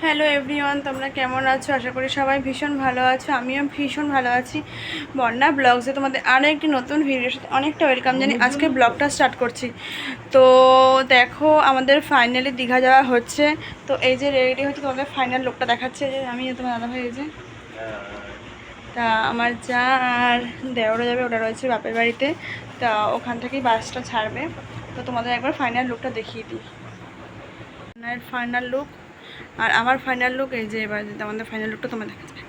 Hello everyone, তোমরা কেমন আছো? আশা করি সবাই ভীষণ ভালো আছো। আমিও ভীষণ ভালো আছি। বন্যা ব্লগসে তোমাদের আরও একটি নতুন ভিডিওর সাথে অনেকটা ওয়েলকাম জানি। আজকে ব্লগটা স্টার্ট করছি। তো দেখো, আমাদের ফাইনালি দীঘা যাওয়া হচ্ছে। তো এই যে রেডি হচ্ছে, তোমাদের ফাইনাল লুকটা দেখাচ্ছে। যে আমি তোমার দাদাভাই, এই যে তা আমার যা আর দেওরা যাবে, ওটা রয়েছে বাপের বাড়িতে। তা ওখান থেকেই বাসটা ছাড়বে। তো তোমাদের একবার ফাইনাল লুকটা দেখিয়ে দিই। ফাইনাল লুক আর আমার ফাইনাল লুক এই যে। এবার আমাদের ফাইনাল লুকটা তোমার দেখা যাবে।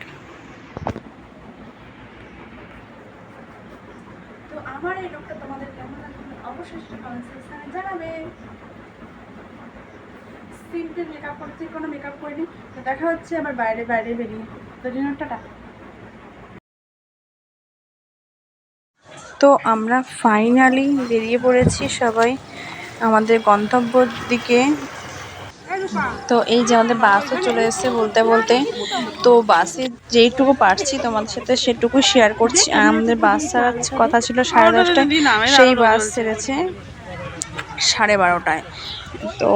তো আমার এই লুকটা তোমাদের কেমন লাগবে অবশ্যই সেটা কমেন্ট সেকশনে জানাবে। সিম্পল মেকআপ করছি, কোনো মেকআপ করিনি। তো দেখা হচ্ছে আমার বাইরে বেরিয়ে। তো ডিনারটা। তো আমরা ফাইনালি বেরিয়ে পড়েছি সবাই আমাদের গন্তব্যর দিকে। তো এই যে আমাদের বাসও চলে এসেছে বলতে বলতে। তো বাসে যেইটুকু পারছি তোমাদের সাথে সেটুকু শেয়ার করছি। আর আমাদের বাস ছাড়ার কথা ছিল 10:30টায়, সেই বাস ছেড়েছে 12:30টায়। তো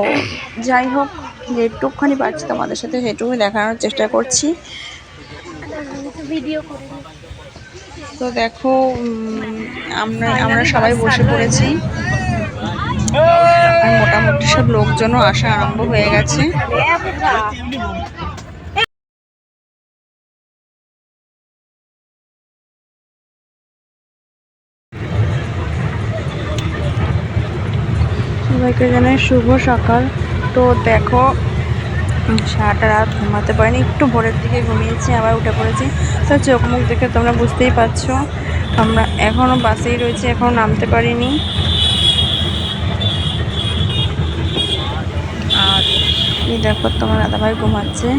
যাই হোক, যেটুকুখানি পারছি তোমাদের সাথে সেটুকুই দেখানোর চেষ্টা করছি। তো দেখো, আমরা সবাই বসে পড়েছি। আর মোটামুটি সব লোকজনও আসা আরম্ভ হয়ে গেছে। সবাইকে জানাই শুভ সকাল। তো দেখো, সারাটা রাত ঘুমাতে পারিনি, একটু ভোরের দিকে ঘুমিয়েছি, আবার উঠে পড়েছি। তো চোখ মুখ দেখে তোমরা বুঝতেই পারছো আমরা এখনও বাসেই রয়েছি, এখনও নামতে পারিনি। আর এই দেখো, তোমার দাদাভাই ঘুমাচ্ছে।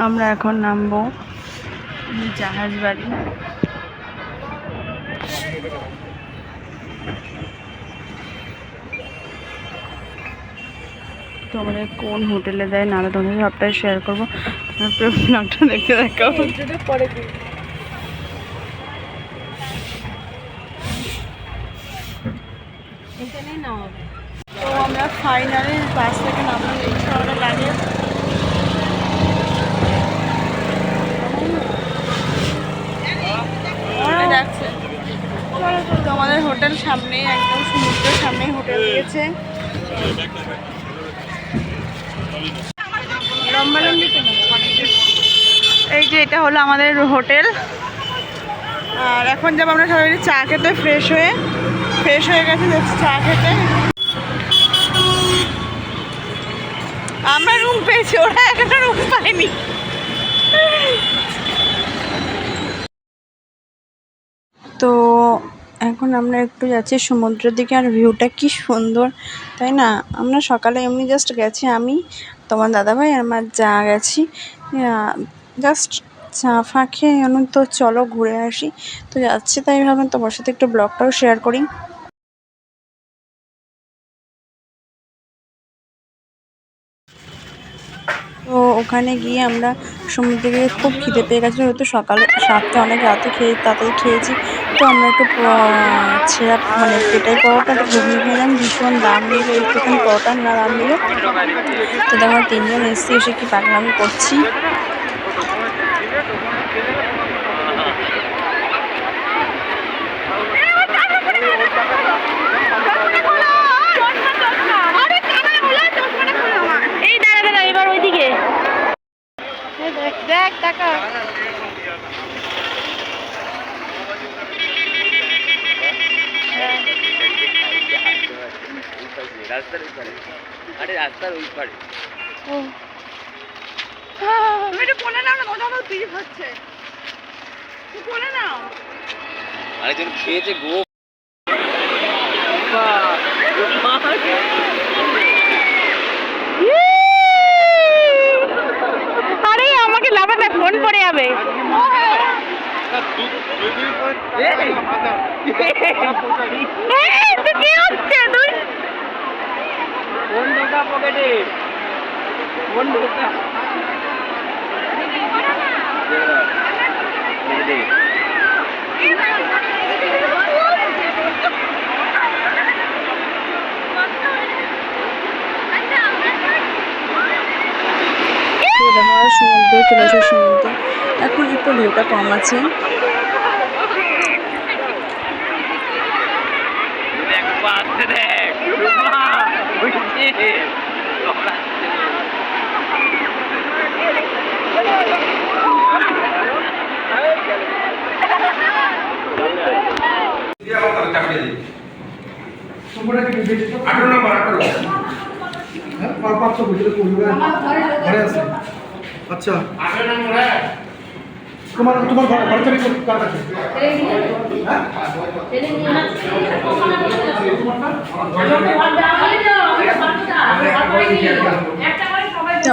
আমরা এখন নামবো জাহাজ বাড়ি। তো আমাদের কোন হোটেলে দেয় না, তোমাদের সবটাই শেয়ার করবো। ব্লগটা দেখতে দেখাও। তো আমরা ফাইনালি বাস থেকে নামলাম, রিক্সা আমাদের লাগে। যাচ্ছে তো আমাদের হোটেল সামনেই, একদম সমুদ্রের সামনেই হোটেল দিয়েছে। এই যে এটা হলো আমাদের হোটেল। আর এখন যাবো আমরা সবাই চা খেতে, ফ্রেশ হয়ে গেছে, যাচ্ছি চা খেতে। আমরা রুম পেয়েছি, ওরা একটা রুম পায়নি। তো এখন আমরা একটু যাচ্ছি সমুদ্রের দিকে। আর ভিউটা কি সুন্দর, তাই না? আমরা সকালে এমনি জাস্ট গেছি, আমি, তোমার দাদাভাই আর আমার যা গেছি জাস্ট চা ফা খেয়ে। তো চলো ঘুরে আসি। তো যাচ্ছি, তাই ভাবলাম তোমার সাথে একটু ব্লগটাও শেয়ার করি। তো ওখানে গিয়ে আমরা সমুদ্রে গিয়ে খুব খিদে পেয়ে গেছিলো, যেহেতু সকালে রাত্রে অনেক রাতে তাড়াতাড়ি খেয়েছি। তো আমরা একটু ছেঁড়া মানে পেটাই পরোটা, একটু ঘুগনি খেলাম। ভীষণ দাম নিল, একটুখানি পরোটার না দাম নিল। তো আমরা 3জন এসছি, এসে কি পাগলামি করছি। দেখ টাকা রাস্তার ওই পারে। আরে রাস্তার ওই পারে। তুমি একটু বলে নাও না, মোটামুটি ব্রিজ হচ্ছে, বলে নাও। আরেকজন খেয়েছে গো। আরে আমাকে লাফাতে ফোন পড়ে যাবে। কি হচ্ছে তুই? ফোন ঢোকা পকেটে, ফোন ঢোকা। সমুদ্র চলে আসে, সমুদ্র এখন একটু ঢেউটা কম আছে। আচ্ছা তোমার তোমার ঘর থেকে কার কাছে?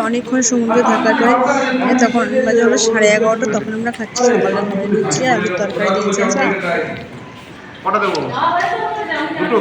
অনেকক্ষণ সমুদ্রে থাকার পরে তখন বাজে হলো 11:30, তখন আমরা খাচ্ছি সকালের মধ্যে লুচি আর আলুর তরকারি দিয়েছি আজকে। কটা দেবো? দুটো।